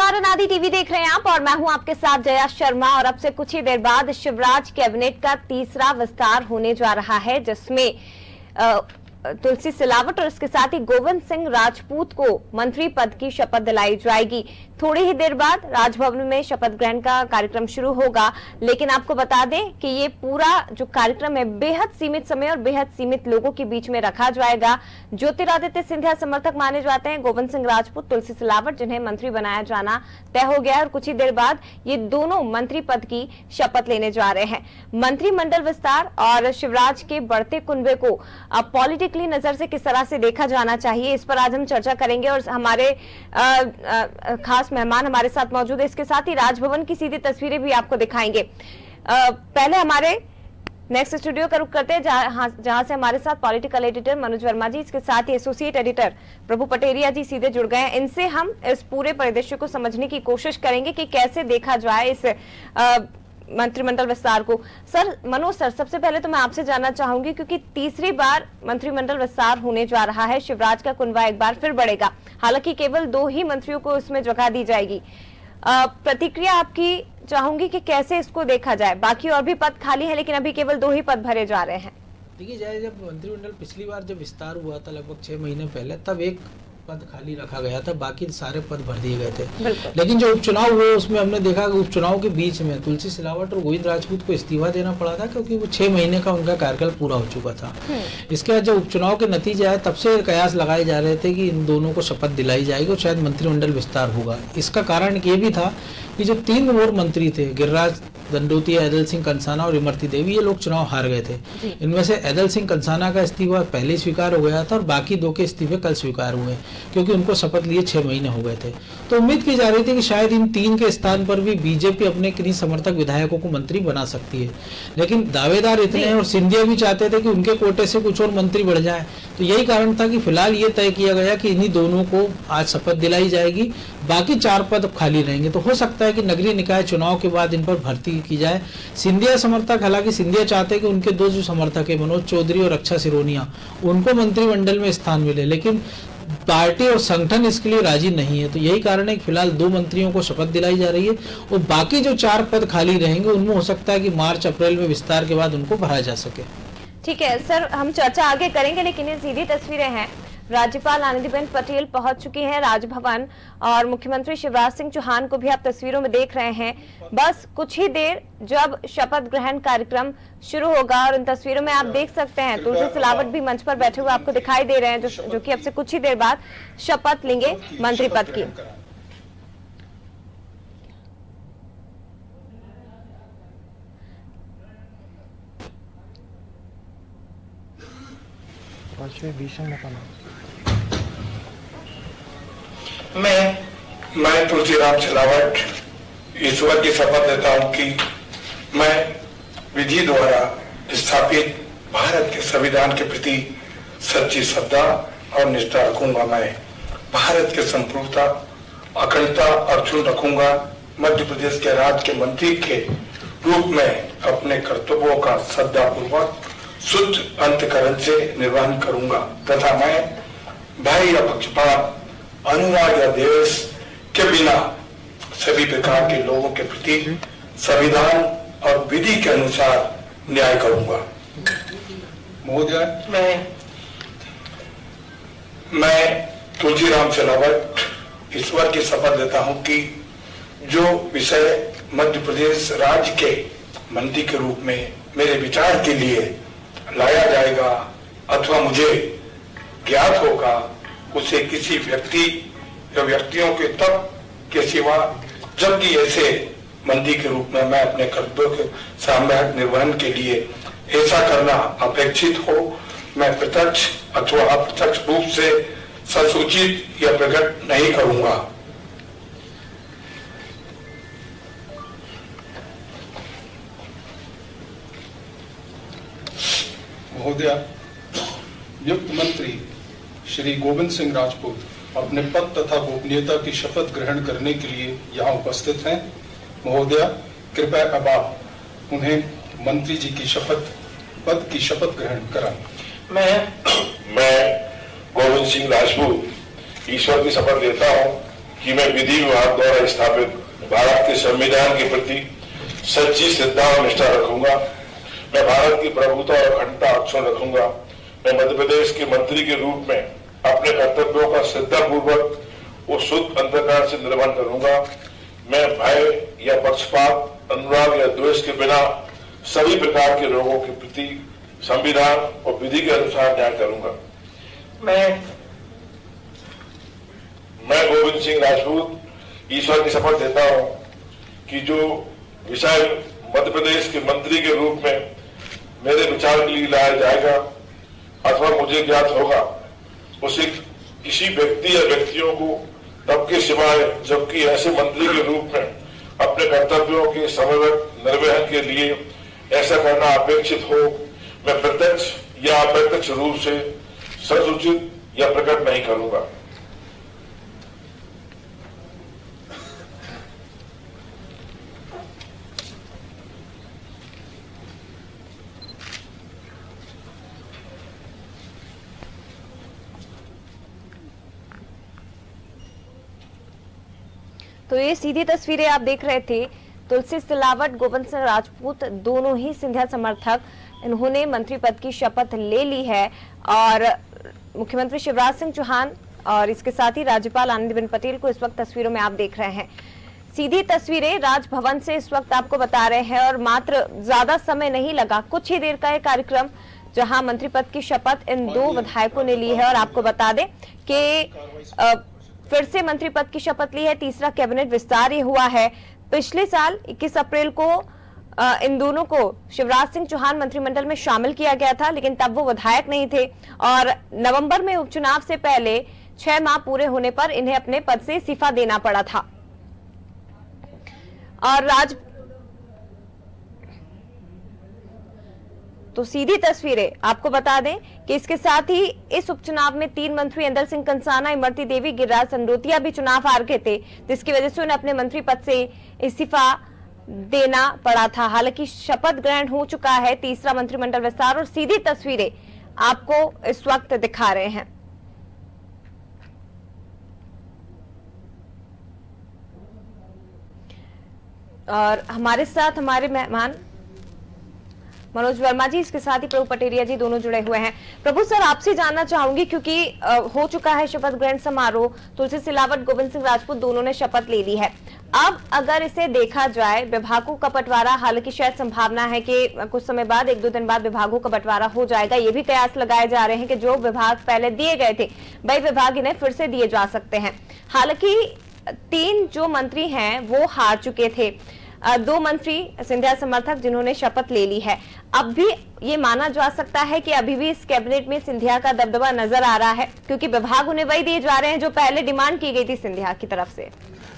नमस्कार, अनादि टीवी देख रहे हैं आप और मैं हूं आपके साथ जया शर्मा। और अब से कुछ ही देर बाद शिवराज कैबिनेट का तीसरा विस्तार होने जा रहा है, जिसमें तुलसी सिलावट और इसके साथ ही गोविंद सिंह राजपूत को मंत्री पद की शपथ दिलाई जाएगी। थोड़ी ही देर बाद राजभवन में शपथ ग्रहण का कार्यक्रम शुरू होगा, लेकिन आपको बता दें कि ये पूरा जो कार्यक्रम है बेहद सीमित समय और बेहद सीमित लोगों के बीच में रखा जाएगा। ज्योतिरादित्य सिंधिया समर्थक माने जाते हैं गोविंद सिंह राजपूत, तुलसी सिलावट, जिन्हें मंत्री बनाया जाना तय हो गया है और कुछ ही देर बाद ये दोनों मंत्री पद की शपथ लेने जा रहे हैं। मंत्रिमंडल विस्तार और शिवराज के बढ़ते कुनबे को अब पॉलिटिकली नजर से किस तरह से देखा जाना चाहिए, इस पर आज हम चर्चा करेंगे। और हमारे खास मेहमान हमारे साथ मौजूद है। इसके साथ ही राजभवन की सीधी तस्वीरें भी आपको दिखाएंगे। पहले हमारे नेक्स्ट स्टूडियो का रुख करते हैं जहां से हमारे साथ पॉलिटिकल एडिटर मनोज वर्मा जी, इसके साथ ही एसोसिएट एडिटर प्रभु पटेरिया जी सीधे जुड़ गए हैं। इनसे हम इस पूरे परिदृश्य को समझने की कोशिश करेंगे कि कैसे देखा जाए इस मंत्रिमंडल विस्तार को। सर, मनोज सर, सबसे पहले तो मैं आपसे जानना चाहूंगी, क्योंकि तीसरी बार मंत्रिमंडल विस्तार होने जा रहा है, शिवराज का कुनबा एक बार फिर बढ़ेगा। हालांकि केवल 2 ही मंत्रियों को इसमें जगह दी जाएगी। प्रतिक्रिया आपकी चाहूंगी कि कैसे इसको देखा जाए। बाकी और भी पद खाली है, लेकिन अभी केवल 2 ही पद भरे जा रहे हैं। देखिए जाए, जब मंत्रिमंडल पिछली बार जब विस्तार हुआ था लगभग 6 महीने पहले, तब एक पद खाली रखा गया था, बाकी सारे पद भर दिए गए थे। लेकिन जो उपचुनाव हुए उसमें हमने देखा कि उपचुनाव के बीच में तुलसी सिलावट और गोविंद राजपूत को इस्तीफा देना पड़ा था, क्योंकि वो 6 महीने का उनका कार्यकाल पूरा हो चुका था। इसके बाद जब उपचुनाव के नतीजे आए, तब से कयास लगाए जा रहे थे कि इन दोनों को शपथ दिलाई जाएगी और शायद मंत्रिमंडल विस्तार होगा। इसका कारण ये भी था कि जो 3 और मंत्री थे, गिरिराज दंडोतिया, ऐदल सिंह कंसाना और इमरती देवी, ये लोग चुनाव हार गए थे। इनमें से ऐदल सिंह कंसाना का इस्तीफा पहले स्वीकार हो गया था और बाकी 2 के इस्तीफे कल स्वीकार हुए, क्योंकि उनको शपथ लिए 6 महीने हो गए थे। तो उम्मीद की जा रही थी कि शायद इन 3 के स्थान पर भी बीजेपी अपने किन्हीं समर्थक विधायकों को मंत्री बना सकती है, लेकिन दावेदार इतने हैं और सिंधिया भी चाहते थे कि उनके कोटे से कुछ और मंत्री बढ़ जाए। तो यही कारण था कि फिलहाल ये तय किया गया कि इन्हीं दोनों को आज शपथ दिलाई जाएगी, बाकी 4 पद खाली रहेंगे। तो हो सकता है कि नगरीय निकाय चुनाव के बाद इन पर भर्ती की जाए। सिंधिया समर्थक, हालांकि सिंधिया चाहते हैं कि उनके 2 जो समर्थक है, मनोज चौधरी और रक्षा सिरोनिया, उनको मंत्रिमंडल में स्थान मिले, लेकिन पार्टी और संगठन इसके लिए राजी नहीं है। तो यही कारण है कि फिलहाल 2 मंत्रियों को शपथ दिलाई जा रही है और बाकी जो 4 पद खाली रहेंगे उनमें हो सकता है कि मार्च अप्रैल में विस्तार के बाद उनको भरा जा सके। ठीक है सर, हम चर्चा आगे करेंगे, लेकिन ये सीधी तस्वीरें हैं। राज्यपाल आनंदीबेन पटेल पहुंच चुकी हैं राजभवन और मुख्यमंत्री शिवराज सिंह चौहान को भी आप तस्वीरों में देख रहे हैं। बस कुछ ही देर जब शपथ ग्रहण कार्यक्रम शुरू होगा और इन तस्वीरों में आप देख सकते हैं तुलसी सिलावट भी मंच पर बैठे हुए आपको दिखाई दे रहे हैं, जो कि अब से कुछ ही देर बाद शपथ लेंगे मंत्री पद की। मैं तुलसीराम सिलावट ईश्वर की शपथ लेता हूं कि मैं विधि द्वारा स्थापित भारत के संविधान के प्रति सच्ची श्रद्धा और निष्ठा रखूंगा। मैं भारत के संप्रभुता, अखंडता और अक्षुण्ण रखूंगा। मध्य प्रदेश के राज्य के मंत्री के रूप में अपने कर्तव्यों का श्रद्धापूर्वक शुद्ध अंतःकरण से निर्वहन करूंगा तथा मैं भय या पक्षपात, अनुराग या द्वेष के बिना सभी प्रकार के लोगों के प्रति संविधान और विधि के अनुसार न्याय करूंगा। महोदय, मैं तुलसीराम सिलावट ईश्वर की शपथ लेता हूं कि जो विषय मध्य प्रदेश राज्य के मंत्री के रूप में मेरे विचार के लिए लाया जाएगा अथवा मुझे ज्ञात होगा, उसे किसी व्यक्ति या व्यक्तियों के तब के सिवा जब भी ऐसे मंत्री के रूप में मैं अपने कर्तव्यों के सामूहिक निर्वहन के लिए ऐसा करना अपेक्षित हो, मैं प्रत्यक्ष अथवा अप्रत्यक्ष रूप से संसूचित या प्रकट नहीं करूंगा। महोदय, युक्त मंत्री श्री गोविंद सिंह राजपूत अपने पद तथा गोपनीयता की शपथ ग्रहण करने के लिए यहाँ उपस्थित हैं। महोदय, कृपया अब आप उन्हें मंत्री जी की पद की शपथ ग्रहण कराएं। मैं गोविंद सिंह राजपूत ईश्वर की शपथ लेता हूँ कि मैं विधि विभाग द्वारा स्थापित भारत के संविधान के प्रति सच्ची श्रद्धा और निष्ठा रखूंगा। मैं भारत की प्रभुता और अखंडता अक्षुण्ण रखूंगा। मैं मध्य प्रदेश के मंत्री के रूप में अपने कर्तव्यों का श्रद्धापूर्वक और शुद्ध अंतःकरण से निर्वहन करूंगा। मैं भय या पक्षपात, अनुराग या द्वेष के बिना सभी प्रकार के लोगों के प्रति संविधान और विधि के अनुसार न्याय करूंगा। मैं गोविंद सिंह राजपूत ईश्वर की शपथ देता हूं कि जो विषय मध्य प्रदेश के मंत्री के रूप में मेरे विचार के लिए लाया जाएगा अथवा मुझे ज्ञात होगा, उसे किसी व्यक्ति या व्यक्तियों को तब के सिवाय जबकि ऐसे मंत्री के रूप में अपने कर्तव्यों के समयवत निर्वहन के लिए ऐसा करना अपेक्षित हो, मैं प्रत्यक्ष या अप्रत्यक्ष रूप से संसूचित या प्रकट नहीं करूंगा। तो ये सीधी तस्वीरें आप देख रहे थे। तुलसी सिलावट, गोविंद सिंह राजपूत दोनों ही सिंधिया समर्थक, इन्होंने मंत्री पद की शपथ ले ली है और मुख्यमंत्री शिवराज सिंह चौहान और इसके साथ ही राज्यपाल आनंदीबेन पटेल को इस वक्त तस्वीरों में आप देख रहे हैं। सीधी तस्वीरें राजभवन से इस वक्त आपको बता रहे हैं और मात्र ज्यादा समय नहीं लगा, कुछ ही देर का ये कार्यक्रम जहां मंत्री पद की शपथ इन दो विधायकों ने ली है। और आपको बता दें कि फिर से मंत्री पद की शपथ ली है, तीसरा कैबिनेट विस्तार ये हुआ है। पिछले साल 21 अप्रैल को इन दोनों को शिवराज सिंह चौहान मंत्रिमंडल में शामिल किया गया था, लेकिन तब वो विधायक नहीं थे और नवंबर में उपचुनाव से पहले 6 माह पूरे होने पर इन्हें अपने पद से इस्तीफा देना पड़ा था। और तो सीधी तस्वीरें आपको बता दें कि इसके साथ ही इस उपचुनाव में 3 मंत्री इंदर सिंह कंसाना, इमरती देवी, गिरिराज संडोतिया भी चुनाव हार गए थे, जिसकी वजह से उन्हें अपने मंत्री पद से इस्तीफा देना पड़ा था। हालांकि शपथ ग्रहण हो चुका है, तीसरा मंत्रिमंडल विस्तार, और सीधी तस्वीरें आपको इस वक्त दिखा रहे हैं। और हमारे साथ हमारे मेहमान मनोज वर्मा जी, इसके साथ ही प्रभु पटेरिया जी दोनों जुड़े हुए हैं। प्रभु सर, आपसे जानना चाहूंगी क्योंकि हो चुका है शपथ ग्रहण समारोह, तुलसी सिलावट, गोविंद सिंह राजपूत दोनों ने शपथ ले ली है। अब अगर इसे देखा जाए, विभागों का बंटवारा, हालांकि शायद संभावना है कि कुछ समय बाद, 1-2 दिन बाद विभागों का बंटवारा हो जाएगा। ये भी कयास लगाए जा रहे हैं कि जो विभाग पहले दिए गए थे वही विभाग इन्हें फिर से दिए जा सकते हैं। हालांकि 3 जो मंत्री हैं वो हार चुके थे, 2 मंत्री सिंधिया समर्थक जिन्होंने शपथ ले ली है। अब भी ये माना जा सकता है कि अभी भी इस कैबिनेट में सिंधिया का दबदबा नजर आ रहा है, क्योंकि विभाग उन्हें वही दिए जा रहे हैं जो पहले डिमांड की गई थी सिंधिया की तरफ से।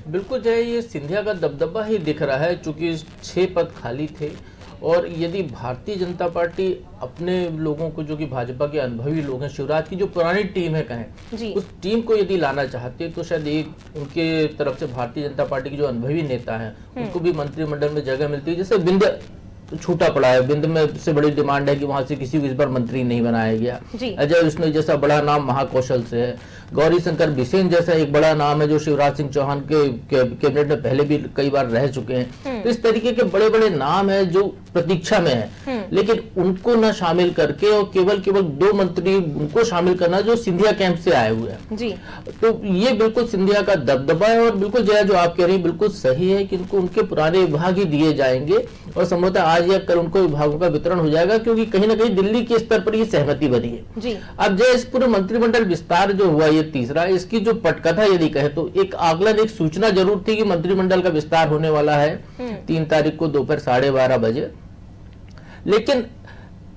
बिल्कुल जो है ये सिंधिया का दबदबा ही दिख रहा है, चूंकि 6 पद खाली थे और यदि भारतीय जनता पार्टी अपने लोगों को, जो कि भाजपा के अनुभवी लोग हैं, शिवराज की जो पुरानी टीम है कहें, उस टीम को यदि लाना चाहते तो शायद एक उनके तरफ से भारतीय जनता पार्टी के जो अनुभवी नेता हैं उनको भी मंत्रिमंडल में जगह मिलती है। जैसे बिंद छूटा पड़ा है, बिंद में से बड़ी डिमांड है कि वहां से किसी को इस बार मंत्री नहीं बनाया गया। अजय विष्णु जैसा बड़ा नाम महाकौशल से है, गौरी शंकर बिसेन जैसा एक बड़ा नाम है जो शिवराज सिंह चौहान के कैबिनेट में पहले भी कई बार रह चुके हैं। तो इस तरीके के बड़े बड़े नाम है जो प्रतीक्षा में है, लेकिन उनको न शामिल करके और केवल 2 मंत्री उनको शामिल करना जो सिंधिया कैंप से आए हुए हैं जी। तो ये बिल्कुल सिंधिया का दबदबा है और बिल्कुल जो आप कह रही है बिल्कुल सही है कि उनको उनके पुराने विभाग ही दिए जाएंगे और संभवतः आज या कल उनको विभागों का वितरण हो जाएगा, क्योंकि कहीं ना कहीं दिल्ली के स्तर पर ये सहमति बनी है जी। अब जो इस पूरे मंत्रिमंडल विस्तार जो हुआ ये तीसरा, इसकी जो पटकथा यदि कहे तो एक आकलन, एक सूचना जरूर थी कि मंत्रिमंडल का विस्तार होने वाला है 3 तारीख को दोपहर 12:30 बजे, लेकिन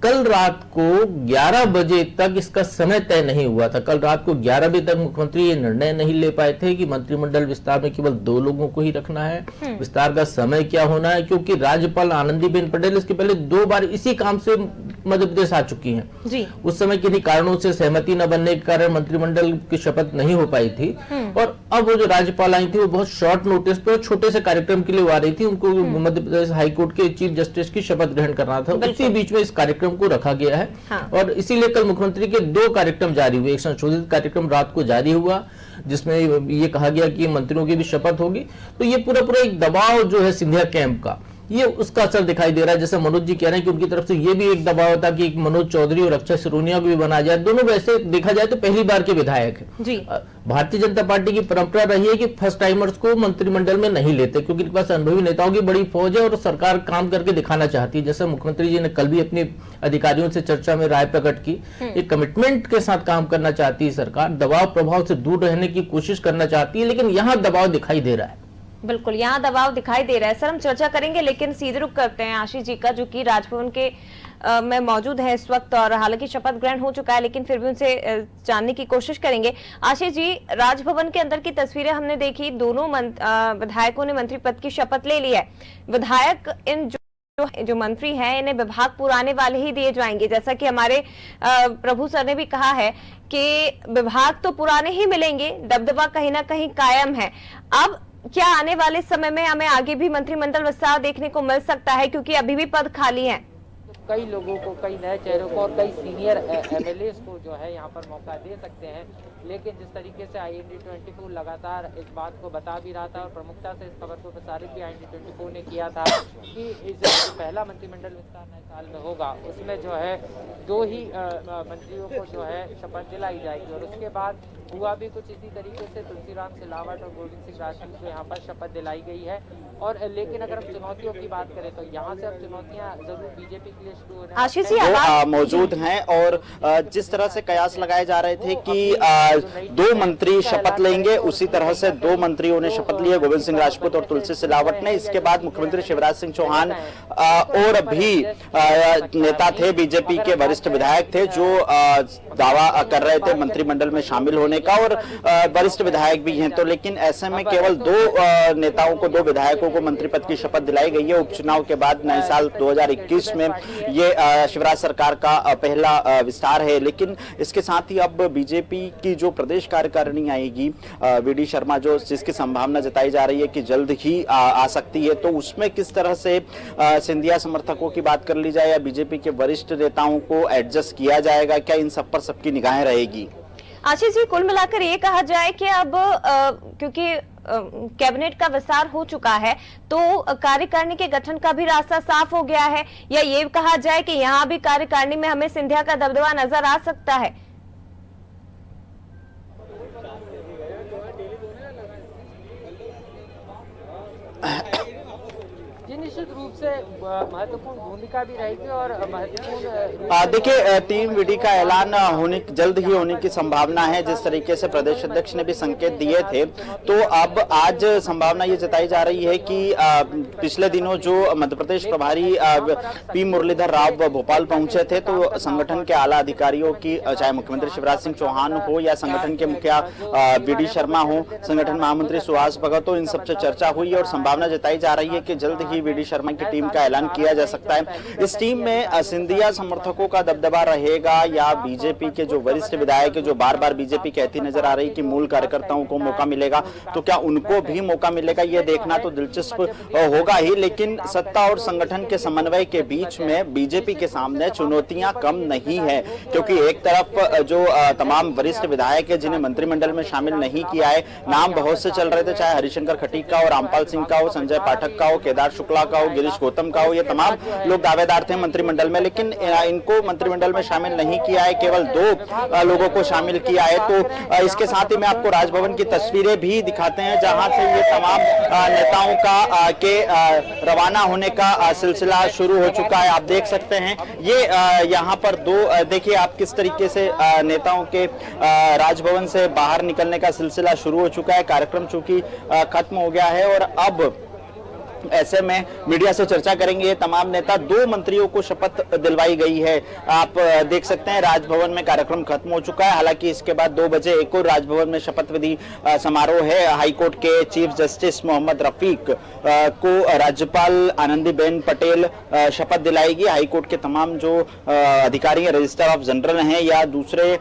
कल रात को 11 बजे तक इसका समय तय नहीं हुआ था। कल रात को 11 बजे तक मुख्यमंत्री ये निर्णय नहीं ले पाए थे कि मंत्रिमंडल विस्तार में केवल 2 लोगों को ही रखना है, विस्तार का समय क्या होना है, क्योंकि राज्यपाल आनंदीबेन पटेल इसके पहले 2 बार इसी काम से मध्य प्रदेश आ चुकी हैं जी। उस समय किन्हीं कारणों से सहमति न बनने के कारण मंत्रिमंडल की शपथ नहीं हो पाई थी और अब वो जो राज्यपाल आई थी वो बहुत शॉर्ट नोटिस पे छोटे से कार्यक्रम के लिए वो आ रही थी। उनको मध्य प्रदेश हाईकोर्ट के चीफ जस्टिस की शपथ ग्रहण करना था, इसी बीच में इस कार्यक्रम को रखा गया है। हाँ। और इसीलिए कल मुख्यमंत्री के 2 कार्यक्रम जारी हुए। एक संशोधित कार्यक्रम रात को जारी हुआ जिसमें ये कहा गया कि मंत्रियों की भी शपथ होगी। तो ये पूरा एक दबाव जो है सिंधिया कैंप का, ये उसका असर दिखाई दे रहा है। जैसे मनोज जी कह रहे हैं कि उनकी तरफ से ये भी एक दबाव था कि मनोज चौधरी और अक्षय सिरोनिया को भी बना जाए। दोनों वैसे देखा जाए तो पहली बार के विधायक हैं। भारतीय जनता पार्टी की परंपरा रही है कि फर्स्ट टाइमर्स को मंत्रिमंडल में नहीं लेते क्योंकि इनके पास अनुभवी नेताओं की बड़ी फौज है और सरकार काम करके दिखाना चाहती है। जैसे मुख्यमंत्री जी ने कल भी अपने अधिकारियों से चर्चा में राय प्रकट की, एक कमिटमेंट के साथ काम करना चाहती है सरकार, दबाव प्रभाव से दूर रहने की कोशिश करना चाहती है, लेकिन यहाँ दबाव दिखाई दे रहा है। बिल्कुल, यहाँ दबाव दिखाई दे रहा है। सर हम चर्चा करेंगे लेकिन सीधे रुख करते हैं आशीष जी का, जो कि राजभवन के में मौजूद है इस वक्त और हालांकि शपथ ग्रहण हो चुका है लेकिन फिर भी उनसे जानने की कोशिश करेंगे। आशीष जी, राजभवन के अंदर की तस्वीरें हमने देखी, दोनों विधायकों ने मंत्री पद की शपथ ले ली है। विधायक इन जो मंत्री हैं इन्हें विभाग पुराने वाले ही दिए जाएंगे, जैसा कि हमारे प्रभु सर ने भी कहा है कि विभाग तो पुराने ही मिलेंगे, दबदबा कहीं ना कहीं कायम है। अब क्या आने वाले समय में हमें आगे भी मंत्रिमंडल विस्तार देखने को मिल सकता है, क्योंकि अभी भी पद खाली हैं? कई लोगों को, कई नए चेहरों को और कई सीनियर एमएलए को जो है यहाँ पर मौका दे सकते हैं, लेकिन जिस तरीके से IND24 लगातार इस बात को बता भी रहा था और प्रमुखता से इस खबर को प्रसारित भी IND24 ने किया था कि इस पहला मंत्रिमंडल विस्तार नए साल में होगा, उसमें जो है 2 ही मंत्रियों को जो है शपथ दिलाई जाएगी और उसके बाद हुआ भी कुछ इसी तरीके से तुलसीराम सिलावट और गोविंद सिंह राजपूत को यहाँ पर शपथ दिलाई गई है। और लेकिन अगर हम चुनौतियों की बात करें तो यहाँ से अब चुनौतियाँ जरूर बीजेपी के लिए शुरू होने आशीष जी मौजूद हैं और जिस तरह से कयास लगाए जा रहे थे कि 2 मंत्री शपथ लेंगे, उसी तरह से 2 मंत्रियों ने शपथ ली है, गोविंद सिंह राजपूत और तुलसी सिलावट ने। इसके बाद मुख्यमंत्री शिवराज सिंह चौहान और भी नेता थे, बीजेपी के वरिष्ठ विधायक थे जो दावा कर रहे थे मंत्रिमंडल में शामिल होने का और वरिष्ठ विधायक भी हैं। तो लेकिन ऐसे में केवल 2 नेताओं को, 2 विधायकों को मंत्री पद की शपथ दिलाई गई है। उपचुनाव के बाद नए साल 2021 में ये शिवराज सरकार का पहला विस्तार है। लेकिन इसके साथ ही अब बीजेपी की जो प्रदेश कार्यकारिणी आएगी, वीडी शर्मा जो जिसकी संभावना जताई जा रही है कि जल्द ही आ सकती है, तो उसमें किस तरह से सिंधिया समर्थकों की बात कर ली जाए या बीजेपी के वरिष्ठ नेताओं को एडजस्ट किया जाएगा, क्या इन सब पर सबकी निगाहें रहेगी? आशीष जी, कुल मिलाकर ये कहा जाए कि अब क्योंकि कैबिनेट का विस्तार हो चुका है तो कार्यकारिणी के गठन का भी रास्ता साफ हो गया है, या ये कहा जाए कि यहाँ भी कार्यकारिणी में हमें सिंधिया का दबदबा नजर आ सकता है? निश्चित रूप से महत्वपूर्ण भूमिका भी रहेगी और महत्वपूर्ण देखिए टीम विडी का ऐलान जल्द ही होने की संभावना है। जिस तरीके से प्रदेश अध्यक्ष ने भी संकेत दिए थे, तो अब आज संभावना ये जताई जा रही है कि पिछले दिनों जो मध्य प्रदेश प्रभारी पी मुरलीधर राव भोपाल पहुंचे थे, तो संगठन के आला अधिकारियों की, चाहे मुख्यमंत्री शिवराज सिंह चौहान हो या संगठन के मुखिया वीडी शर्मा हो, संगठन महामंत्री सुहास भगत हो, इन सबसे चर्चा हुई और संभावना जताई जा रही है कि जल्द ही वीडी शर्मा की टीम का ऐलान किया जा सकता है। इस टीम में सिंधिया समर्थकों का दबदबा रहेगा या बीजेपी के जो वरिष्ठ विधायक जो बार बार बीजेपी कहती नजर आ रही कि मूल कार्यकर्ताओं को मौका मिलेगा, तो क्या उनको भी मौका मिलेगा, ये देखना तो दिलचस्प होगा ही। लेकिन सत्ता और संगठन के समन्वय के बीच में बीजेपी के सामने चुनौतियां कम नहीं है, क्योंकि एक तरफ जो तमाम वरिष्ठ विधायक है जिन्हें मंत्रिमंडल में शामिल नहीं किया है, नाम बहुत से चल रहे थे, चाहे हरिशंकर खटीक का हो, रामपाल सिंह का हो, संजय पाठक का हो, केदार शुक्ला का हो, गिरीश गौतम का हो, ये तमाम लोग दावेदार थे मंत्रिमंडल में, लेकिन इनको मंत्रिमंडल में शामिल नहीं किया है, केवल 2 लोगों को शामिल किया है। तो इसके साथ ही मैं आपको राजभवन की तस्वीरें भी दिखाते हैं जहां से ये तमाम नेताओं का के रवाना होने का सिलसिला शुरू हो चुका है। आप देख सकते हैं ये यहाँ पर 2 देखिए आप किस तरीके से नेताओं के राजभवन से बाहर निकलने का सिलसिला शुरू हो चुका है। कार्यक्रम चूंकि खत्म हो गया है और अब ऐसे में मीडिया से चर्चा करेंगे ये तमाम नेता। 2 मंत्रियों को शपथ दिलवाई गई है। आप देख सकते हैं राजभवन में कार्यक्रम खत्म हो चुका है। हालांकि इसके बाद 2 बजे एक और राजभवन में शपथ विधि समारोह है। हाईकोर्ट के चीफ जस्टिस मोहम्मद रफीक को राज्यपाल आनंदीबेन पटेल शपथ दिलाएगी। हाईकोर्ट के तमाम जो अधिकारी हैं, रजिस्ट्रार ऑफ जनरल हैं या दूसरे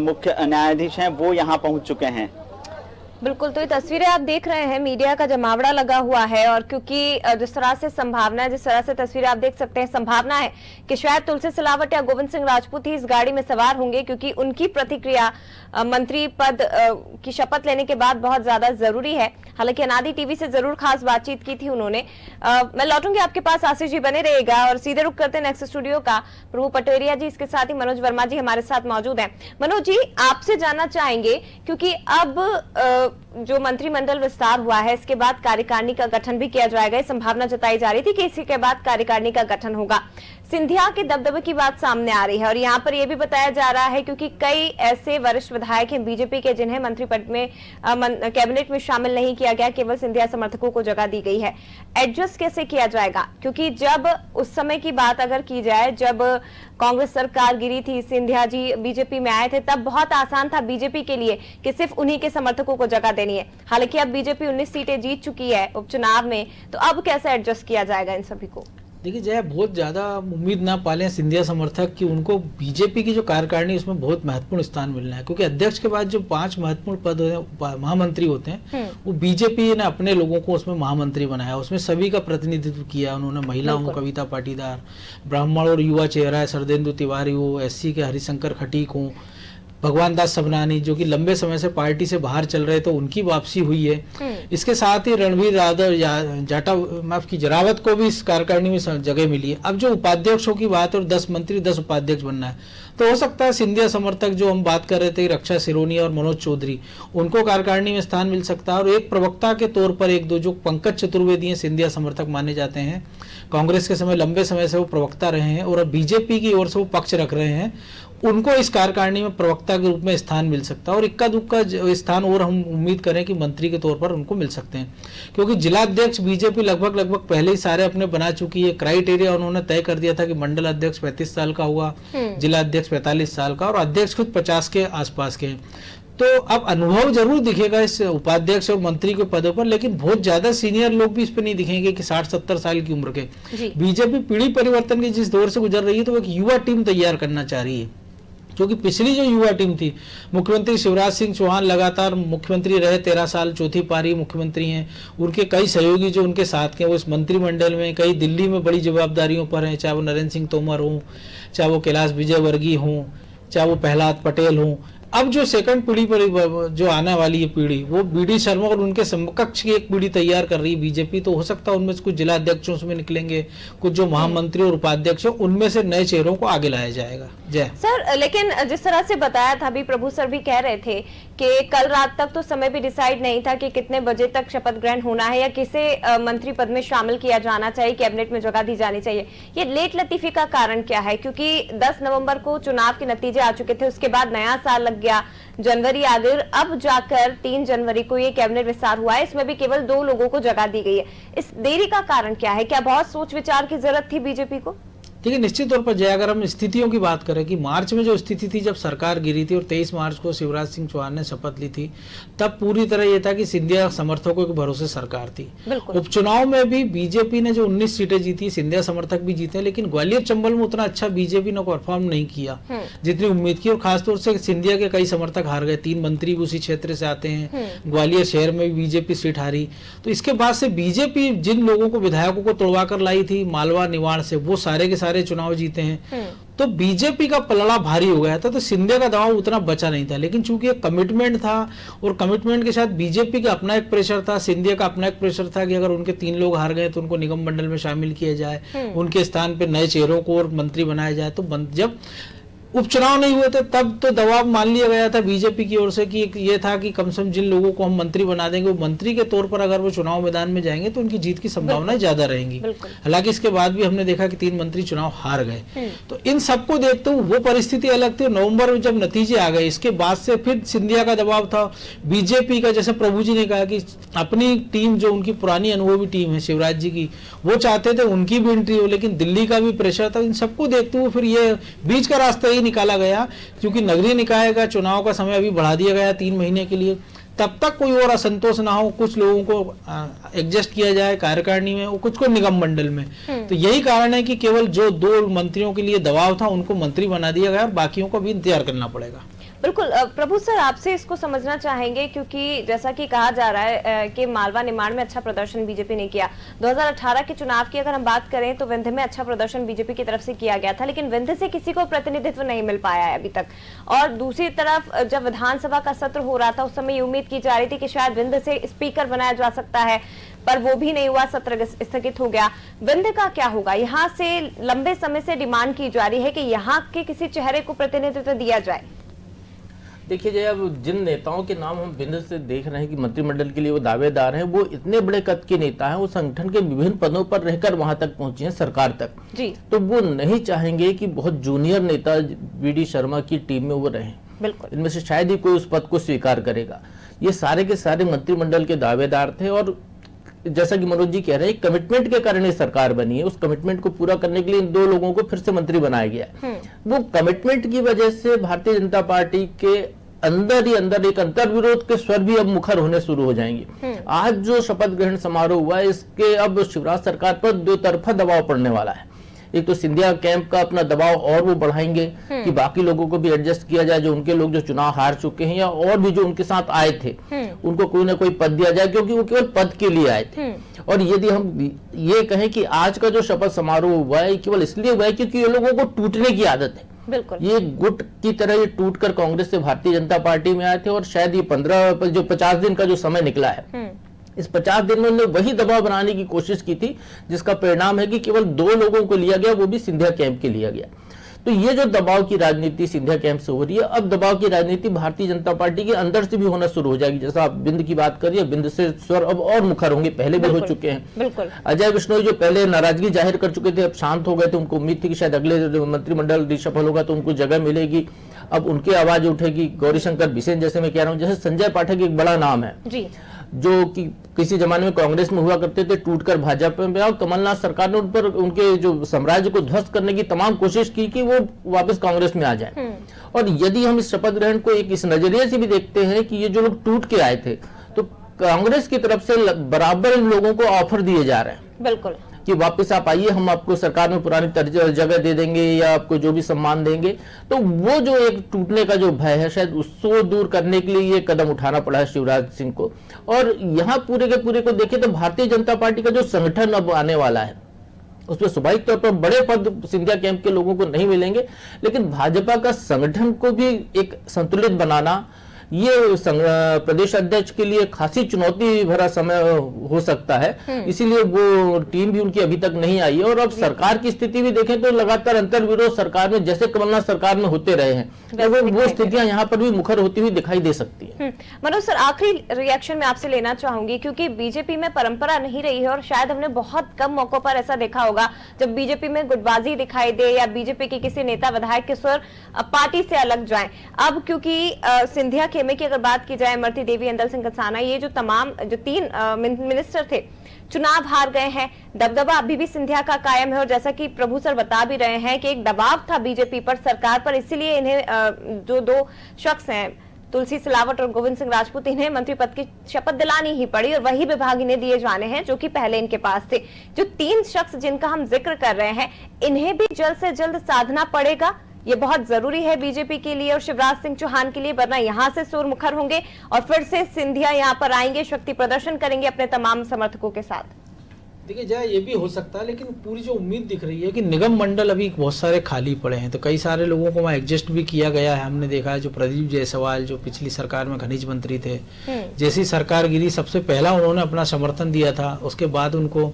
मुख्य न्यायाधीश हैं, वो यहाँ पहुंच चुके हैं। बिल्कुल, तो ये तस्वीरें आप देख रहे हैं, मीडिया का जमावड़ा लगा हुआ है और क्योंकि जिस तरह से संभावना है, जिस तरह से तस्वीरें आप देख सकते हैं, संभावना है कि शायद तुलसी सिलावट या गोविंद सिंह राजपूत ही इस गाड़ी में सवार होंगे, क्योंकि उनकी प्रतिक्रिया मंत्री पद की शपथ लेने के बाद बहुत ज्यादा जरूरी है। हालांकि अनादि टीवी से जरूर खास बातचीत की थी उन्होंने। मैं लौटूंगी आपके पास, आशीष जी बने रहेगा और सीधे रुक करते हैं नेक्स्ट स्टूडियो का। प्रभु पटोरिया जी, इसके साथ ही मनोज वर्मा जी हमारे साथ मौजूद हैं। मनोज जी, आपसे जानना चाहेंगे, क्योंकि अब जो मंत्रिमंडल विस्तार हुआ है, इसके बाद कार्यकारिणी का गठन भी किया जाएगा। संभावना जताई जा रही थी कि इसी के बाद कार्यकारिणी का गठन होगा। सिंधिया के दबदबे की बात सामने आ रही है और यहाँ पर यह भी बताया जा रहा है, क्योंकि कई ऐसे वरिष्ठ विधायक हैं बीजेपी के जिन्हें मंत्री पद में कैबिनेट में शामिल नहीं किया गया, केवल सिंधिया समर्थकों को जगह दी गई है। एडजस्ट कैसे किया जाएगा? क्योंकि जब उस समय की बात अगर की जाए, जब कांग्रेस सरकार गिरी थी, सिंधिया जी बीजेपी में आए थे, तब बहुत आसान था बीजेपी के लिए कि सिर्फ उन्हीं के समर्थकों को जगह देनी है। हालांकि अब बीजेपी 19 सीटें जीत चुकी है उपचुनाव में, तो अब कैसे एडजस्ट किया जाएगा इन सभी को? देखिए जय, बहुत ज्यादा उम्मीद ना पालें सिंधिया समर्थक कि उनको बीजेपी की जो कार्यकारिणी उसमें बहुत महत्वपूर्ण स्थान मिलना है, क्योंकि अध्यक्ष के बाद जो 5 महत्वपूर्ण पद महामंत्री होते हैं वो बीजेपी ने अपने लोगों को उसमें महामंत्री बनाया, उसमें सभी का प्रतिनिधित्व किया उन्होंने। महिलाओं, कविता पाटीदार, ब्राह्मण और युवा चेहरा सरदेंदु तिवारी हो, एससी के हरिशंकर खटीक हो, भगवान दास सबनानी जो कि लंबे समय से पार्टी से बाहर चल रहे, तो उनकी वापसी हुई है। इसके साथ ही रणवीर रावत को भी इस कार्यकारिणी में जगह मिली है। अब जो उपाध्यक्षों की बात है और 10 मंत्री 10 उपाध्यक्ष बनना है, तो हो सकता है सिंधिया समर्थक जो हम बात कर रहे थे रक्षा सिरोनी और मनोज चौधरी, उनको कार्यकारिणी में स्थान मिल सकता है। और एक प्रवक्ता के तौर पर 1-2 जो पंकज चतुर्वेदी हैं, सिंधिया समर्थक माने जाते हैं, कांग्रेस के समय लंबे समय से वो प्रवक्ता रहे हैं और अब बीजेपी की ओर से वो पक्ष रख रहे हैं, उनको इस कार्यकारिणी में प्रवक्ता के रूप में स्थान मिल सकता है। और इक्का दुक्का स्थान और हम उम्मीद करें कि मंत्री के तौर पर उनको मिल सकते हैं, क्योंकि जिलाध्यक्ष बीजेपी लगभग पहले ही सारे अपने बना चुकी है। क्राइटेरिया उन्होंने तय कर दिया था कि मंडल अध्यक्ष 35 साल का हुआ, जिला अध्यक्ष 45 साल का और अध्यक्ष खुद 50 के आसपास के। तो अब अनुभव जरूर दिखेगा इस उपाध्यक्ष और मंत्री के पदों पर, लेकिन बहुत ज्यादा सीनियर लोग भी इस पे नहीं दिखेंगे कि 60-70 साल की उम्र के। बीजेपी पीढ़ी परिवर्तन की जिस दौर से गुजर रही है, तो वो एक युवा टीम तैयार करना चाह रही है, क्योंकि पिछली जो युवा टीम थी, मुख्यमंत्री शिवराज सिंह चौहान लगातार मुख्यमंत्री रहे, 13 साल, चौथी पारी मुख्यमंत्री हैं। उनके कई सहयोगी जो उनके साथ के वो इस मंत्रिमंडल में, कई दिल्ली में बड़ी जवाबदारियों पर हैं, चाहे वो नरेंद्र सिंह तोमर हों, चाहे वो कैलाश विजयवर्गीय हों, चाहे वो प्रहलाद पटेल हों। अब जो सेकंड पीढ़ी पर जो आने वाली है पीढ़ी, वो बीडी शर्मा और उनके समकक्ष की एक पीढ़ी तैयार कर रही है बीजेपी। तो हो सकता है उनमें से कुछ जिला अध्यक्षों से निकलेंगे, कुछ जो महामंत्री और उपाध्यक्ष उनमें से नए चेहरों को आगे लाया जाएगा। जय सर, लेकिन जिस तरह से बताया था, अभी प्रभु सर भी कह रहे थे कि कल रात तक तो समय भी डिसाइड नहीं था कि कितने बजे तक शपथ ग्रहण होना है या किसे मंत्री पद में शामिल किया जाना चाहिए, कैबिनेट में जगह दी जानी चाहिए। ये लेट लतीफी का कारण क्या है? क्योंकि 10 नवंबर को चुनाव के नतीजे आ चुके थे, उसके बाद नया साल लग गया, जनवरी आ गई, अब जाकर 3 जनवरी को ये कैबिनेट विस्तार हुआ है, इसमें भी केवल 2 लोगों को जगह दी गई है। इस देरी का कारण क्या है? क्या बहुत सोच विचार की जरूरत थी बीजेपी को? देखिए, निश्चित तौर पर जय, अगर हम स्थितियों की बात करें कि मार्च में जो स्थिति थी जब सरकार गिरी थी और 23 मार्च को शिवराज सिंह चौहान ने शपथ ली थी, तब पूरी तरह ये था कि सिंधिया समर्थकों के भरोसे सरकार थी। उपचुनाव में भी बीजेपी ने जो 19 सीटें जीती, सिंधिया समर्थक भी जीते, लेकिन ग्वालियर चंबल में उतना अच्छा बीजेपी ने परफॉर्म नहीं किया जितनी उम्मीद की। और खासतौर से सिंधिया के कई समर्थक हार गए, 3 मंत्री भी उसी क्षेत्र से आते हैं, ग्वालियर शहर में भी बीजेपी सीट हारी। तो इसके बाद से बीजेपी जिन लोगों को, विधायकों को तोड़वा कर लाई थी मालवा निवाड़ से, वो सारे के सारे चुनाव जीते हैं। तो बीजेपी का पलड़ा भारी हो गया था, तो सिंधिया का दबाव उतना बचा नहीं था। लेकिन चूंकि एक कमिटमेंट था और कमिटमेंट के साथ बीजेपी का अपना एक प्रेशर था, सिंधिया का अपना एक प्रेशर था कि अगर उनके 3 लोग हार गए तो उनको निगम मंडल में शामिल किया जाए, उनके स्थान पर नए चेहरों को और मंत्री बनाया जाए। तो जब उपचुनाव नहीं हुए थे तब तो दबाव मान लिया गया था बीजेपी की ओर से कि ये था कि कम से कम जिन लोगों को हम मंत्री बना देंगे वो मंत्री के तौर पर अगर वो चुनाव मैदान में जाएंगे तो उनकी जीत की संभावनाएं ज्यादा रहेंगी। हालांकि इसके बाद भी हमने देखा कि 3 मंत्री चुनाव हार गए। तो इन सबको देखते हुए वो परिस्थिति अलग थी। नवंबर में जब नतीजे आ गए इसके बाद से फिर सिंधिया का दबाव था, बीजेपी का, जैसे प्रभु जी ने कहा कि अपनी टीम जो उनकी पुरानी अनुभवी टीम है शिवराज जी की, वो चाहते थे उनकी भी एंट्री हो, लेकिन दिल्ली का भी प्रेशर था। इन सबको देखते हुए फिर ये बीच का रास्ता ही निकाला गया, क्योंकि नगरीय निकाय का चुनाव का समय अभी बढ़ा दिया गया 3 महीने के लिए। तब तक कोई और असंतोष ना हो, कुछ लोगों को एडजस्ट किया जाए कार्यकारिणी में और कुछ को निगम मंडल में। तो यही कारण है कि केवल जो 2 मंत्रियों के लिए दबाव था उनको मंत्री बना दिया गया और बाकियों को भी इंतजार करना पड़ेगा। बिल्कुल प्रभु सर, आपसे इसको समझना चाहेंगे क्योंकि जैसा कि कहा जा रहा है कि मालवा निमाड़ में अच्छा प्रदर्शन बीजेपी ने किया। 2018 के चुनाव की अगर हम बात करें तो विंध्य में अच्छा प्रदर्शन बीजेपी की तरफ से किया गया था, लेकिन विंध्य से किसी को प्रतिनिधित्व नहीं मिल पाया है अभी तक। और दूसरी तरफ जब विधानसभा का सत्र हो रहा था उस समय उम्मीद की जा रही थी कि शायद विंध्य से स्पीकर बनाया जा सकता है, पर वो भी नहीं हुआ, सत्र स्थगित हो गया। विंध्य का क्या होगा? यहाँ से लंबे समय से डिमांड की जा रही है कि यहाँ के किसी चेहरे को प्रतिनिधित्व दिया जाए। देखिए जय, अब जिन नेताओं के नाम हम विंध्य से देख रहे हैं कि मंत्रिमंडल के लिए वो दावेदार हैं, वो इतने बड़े कद के नेता हैं, वो संगठन के विभिन्न पदों पर रहकर वहां तक पहुंचे हैं, सरकार तक जी। तो वो नहीं चाहेंगे कि बहुत जूनियर नेता वीडी शर्मा की टीम में वो रहें। बिल्कुल, इनमें से शायद ही कोई उस पद को स्वीकार करेगा। ये सारे के सारे मंत्रिमंडल के दावेदार थे और जैसा कि मनोज जी कह रहे हैं, कमिटमेंट के कारण सरकार बनी है। उस कमिटमेंट को पूरा करने के लिए इन 2 लोगों को फिर से मंत्री बनाया गया। वो कमिटमेंट की वजह से भारतीय जनता पार्टी के अंदर ही अंदर एक अंतर्विरोध के स्वर भी अब मुखर होने शुरू हो जाएंगे। आज जो शपथ ग्रहण समारोह हुआ है, इसके अब शिवराज सरकार पर 2 तरफा दबाव पड़ने वाला है। एक तो सिंधिया कैंप का अपना दबाव और वो बढ़ाएंगे कि बाकी लोगों को भी एडजस्ट किया जाए, जो उनके लोग जो चुनाव हार चुके हैं या और भी जो उनके साथ आए थे उनको कोई ना कोई पद दिया जाए, क्योंकि वो केवल पद के लिए आए थे। और यदि हम ये कहें कि आज का जो शपथ समारोह हुआ है केवल इसलिए हुआ है क्योंकि ये लोगों को टूटने की आदत है। बिल्कुल, ये गुट की तरह ये टूटकर कांग्रेस से भारतीय जनता पार्टी में आए थे और शायद ये 50 दिन का जो समय निकला है, इस 50 दिन में उन्होंने वही दबाव बनाने की कोशिश की थी, जिसका परिणाम है कि केवल 2 लोगों को लिया गया, वो भी सिंधिया कैंप के लिया गया। तो ये जो दबाव की राजनीति सिंधिया कैंप से हो रही है, अब दबाव की राजनीति भारतीय जनता पार्टी के अंदर से भी होना शुरू हो जाएगी। जैसा आप बिंद की बात करिए, बिंद से स्वर अब और मुखर होंगे, पहले भी हो चुके हैं। बिल्कुल, अजय बिश्नोई जो पहले नाराजगी जाहिर कर चुके थे, अब शांत हो गए थे। उनको उम्मीद थी कि शायद अगले मंत्रिमंडल रिशफल होगा तो उनको जगह मिलेगी, अब उनकी आवाज उठेगी। गौरीशंकर बिसेन जैसे मैं कह रहा हूँ, जैसे संजय पाठक एक बड़ा नाम है जी, जो कि किसी जमाने में कांग्रेस में हुआ करते थे, टूटकर भाजपा में, और कमलनाथ सरकार ने उन पर उनके जो साम्राज्य को ध्वस्त करने की तमाम कोशिश की कि वो वापस कांग्रेस में आ जाए। और यदि हम इस शपथ ग्रहण को एक इस नजरिए से भी देखते हैं कि ये जो लोग टूट के आए थे, तो कांग्रेस की तरफ से बराबर इन लोगों को ऑफर दिए जा रहे हैं। बिल्कुल, कि वापस आप आइए, हम आपको सरकार में पुरानी जगह दे देंगे या आपको जो भी सम्मान देंगे। तो वो जो एक टूटने का जो भय है, शायद उसको दूर करने के लिए ये कदम उठाना पड़ा है शिवराज सिंह को। और यहाँ पूरे के पूरे को देखें तो भारतीय जनता पार्टी का जो संगठन अब आने वाला है, उसमें स्वाभाविक तौर पर बड़े पद सिंधिया कैंप के लोगों को नहीं मिलेंगे, लेकिन भाजपा का संगठन को भी एक संतुलित बनाना, ये प्रदेश अध्यक्ष के लिए खासी चुनौती भरा समय हो सकता है। इसीलिए वो टीम भी उनकी अभी तक नहीं आई है। और अब सरकार की स्थिति भी देखें तो लगातार अंतर्विरोध सरकार में, जैसे कमलनाथ सरकार में होते रहे हैं, वो स्थितियां यहाँ पर भी मुखर होती हुई दिखाई दे सकती है। मनोज सर, आखिरी रिएक्शन में आपसे लेना चाहूंगी, क्योंकि बीजेपी में परंपरा नहीं रही है और शायद हमने बहुत कम मौकों पर ऐसा देखा होगा जब बीजेपी में गुटबाजी दिखाई दे या बीजेपी के किसी नेता विधायक के स्वर पार्टी से अलग जाए। अब क्योंकि सिंधिया खेमे की अगर बात की जाए, इमरती देवी, इंदल सिंह कसाना, ये जो तमाम जो 3 मिनिस्टर थे चुनाव हार गए हैं, दबदबा अभी भी सिंधिया का कायम है। और जैसा कि प्रभु सर बता भी रहे हैं कि एक दबाव था बीजेपी पर, सरकार पर, इसीलिए इन्हें जो 2 शख्स हैं, तुलसी सिलावट और गोविंद सिंह राजपूत, इन्हें मंत्री पद की शपथ दिलानी ही पड़ी और वही विभाग इन्हें दिए जाने हैं जो कि पहले इनके पास थे। जो 3 शख्स जिनका हम जिक्र कर रहे हैं, इन्हें भी जल्द से जल्द साधना पड़ेगा। ये बहुत जरूरी है बीजेपी के लिए और शिवराज सिंह चौहान के लिए, वरना यहाँ से सुर मुखर होंगे और फिर से सिंधिया यहाँ पर आएंगे, शक्ति प्रदर्शन करेंगे अपने तमाम समर्थकों के साथ। देखिए जय, ये भी हो सकता है, लेकिन पूरी जो उम्मीद दिख रही है कि निगम मंडल अभी बहुत सारे खाली पड़े हैं, तो कई सारे लोगों को वहाँ एडजस्ट भी किया गया है। हमने देखा है जो प्रदीप जायसवाल जो पिछली सरकार में खनिज मंत्री थे, जैसी सरकार गिरी सबसे पहला उन्होंने अपना समर्थन दिया था, उसके बाद उनको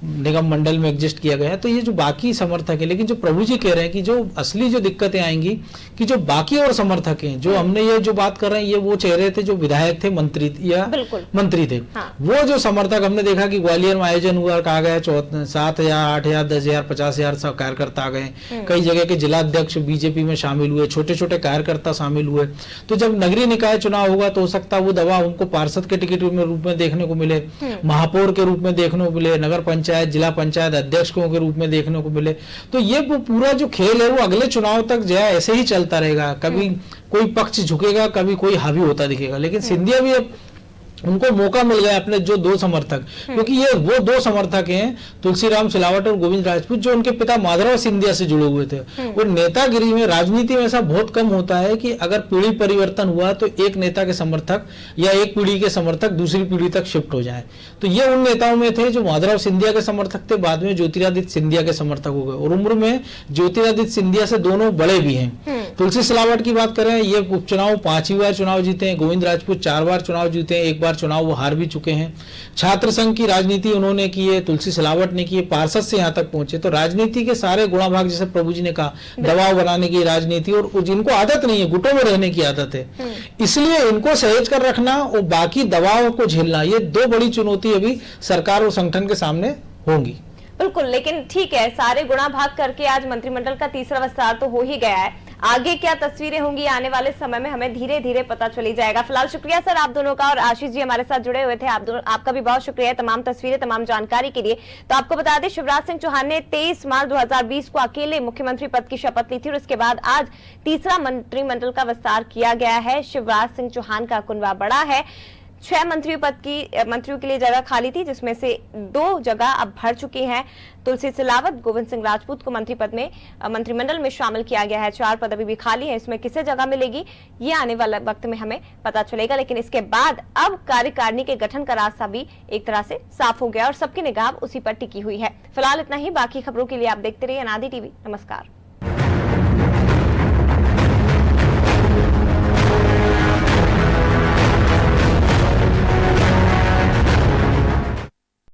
निगम मंडल में एडजस्ट किया गया है। तो ये जो बाकी समर्थक है, लेकिन जो प्रभु जी कह रहे हैं कि जो असली जो दिक्कतें आएंगी कि जो बाकी और समर्थक हैं, जो हमने ये जो बात कर रहे हैं, ये वो चेहरे थे जो विधायक थे, मंत्री या मंत्री थे। हाँ। वो जो समर्थक हमने देखा कि ग्वालियर में आयोजन हुआ, कहा गया 7,000, 8,000, 10,000, 50,000 सब कार्यकर्ता आ गए। कई जगह के जिला अध्यक्ष बीजेपी में शामिल हुए, छोटे छोटे कार्यकर्ता शामिल हुए। तो जब नगरीय निकाय चुनाव होगा तो हो सकता है वो दवा उनको पार्षद के टिकट रूप में देखने को मिले, महापौर के रूप में देखने को मिले, नगर पंचायत, जिला पंचायत अध्यक्षों के रूप में देखने को मिले। तो ये पूरा जो खेल है वो अगले चुनाव तक जो है ऐसे ही चलता रहेगा। कभी कोई पक्ष झुकेगा, कभी कोई हावी होता दिखेगा। लेकिन सिंधिया भी अब उनको मौका मिल गया अपने जो दो समर्थक, क्योंकि ये वो दो समर्थक हैं तुलसीराम सिलावट और गोविंद राजपूत, जो उनके पिता माधवराव सिंधिया से जुड़े हुए थे। और नेतागिरी में, राजनीति में ऐसा बहुत कम होता है कि अगर पीढ़ी परिवर्तन हुआ तो एक नेता के समर्थक या एक पीढ़ी के समर्थक दूसरी पीढ़ी तक शिफ्ट हो जाए। तो ये उन नेताओं में थे जो माधवराव सिंधिया के समर्थक थे, बाद में ज्योतिरादित्य सिंधिया के समर्थक हो गए। और उम्र में ज्योतिरादित्य सिंधिया से दोनों बड़े भी हैं। तुलसी सिलावट की बात करें, ये उपचुनाव 5वीं बार चुनाव जीते हैं। गोविंद राजपूत 4 बार चुनाव जीते हैं, 1 बार चुनाव वो हार भी चुके हैं। छात्र संघ की राजनीति उन्होंने की है, तुलसी सिलावट ने की है, पार्षद से यहाँ तक पहुंचे। तो राजनीति के सारे गुणाभाग, जैसे प्रभु जी ने कहा, दबाव बनाने की राजनीति, और जिनको आदत नहीं है, गुटों में रहने की आदत है, इसलिए इनको सहेज कर रखना और बाकी दबाव को झेलना, ये 2 बड़ी चुनौती अभी सरकार और संगठन के सामने होंगी। बिल्कुल, लेकिन ठीक है, सारे गुणा भाग करके आज मंत्रिमंडल का तीसरा विस्तार तो हो ही गया है। आगे क्या तस्वीरें होंगी आने वाले समय में हमें धीरे धीरे पता चली जाएगा। फिलहाल शुक्रिया सर आप दोनों का, और आशीष जी हमारे साथ जुड़े हुए थे, आपका भी बहुत शुक्रिया तमाम तस्वीरें, तमाम जानकारी के लिए। तो आपको बता दें, शिवराज सिंह चौहान ने 23 मार्च 2020 को अकेले मुख्यमंत्री पद की शपथ ली थी, और उसके बाद आज तीसरा मंत्रिमंडल का विस्तार किया गया है। शिवराज सिंह चौहान का कुनबा बड़ा है। 6 मंत्रियों के लिए जगह खाली थी, जिसमें से 2 जगह अब भर चुकी हैं। तुलसी सिलावट, गोविंद सिंह राजपूत को मंत्री पद में मंत्रिमंडल में शामिल किया गया है। 4 पद अभी भी खाली है, इसमें किसे जगह मिलेगी ये आने वाले वक्त में हमें पता चलेगा। लेकिन इसके बाद अब कार्यकारिणी के गठन का रास्ता भी एक तरह से साफ हो गया और सबकी निगाह उसी पर टिकी हुई है। फिलहाल इतना ही, बाकी खबरों के लिए आप देखते रहिए अनादि टीवी। नमस्कार।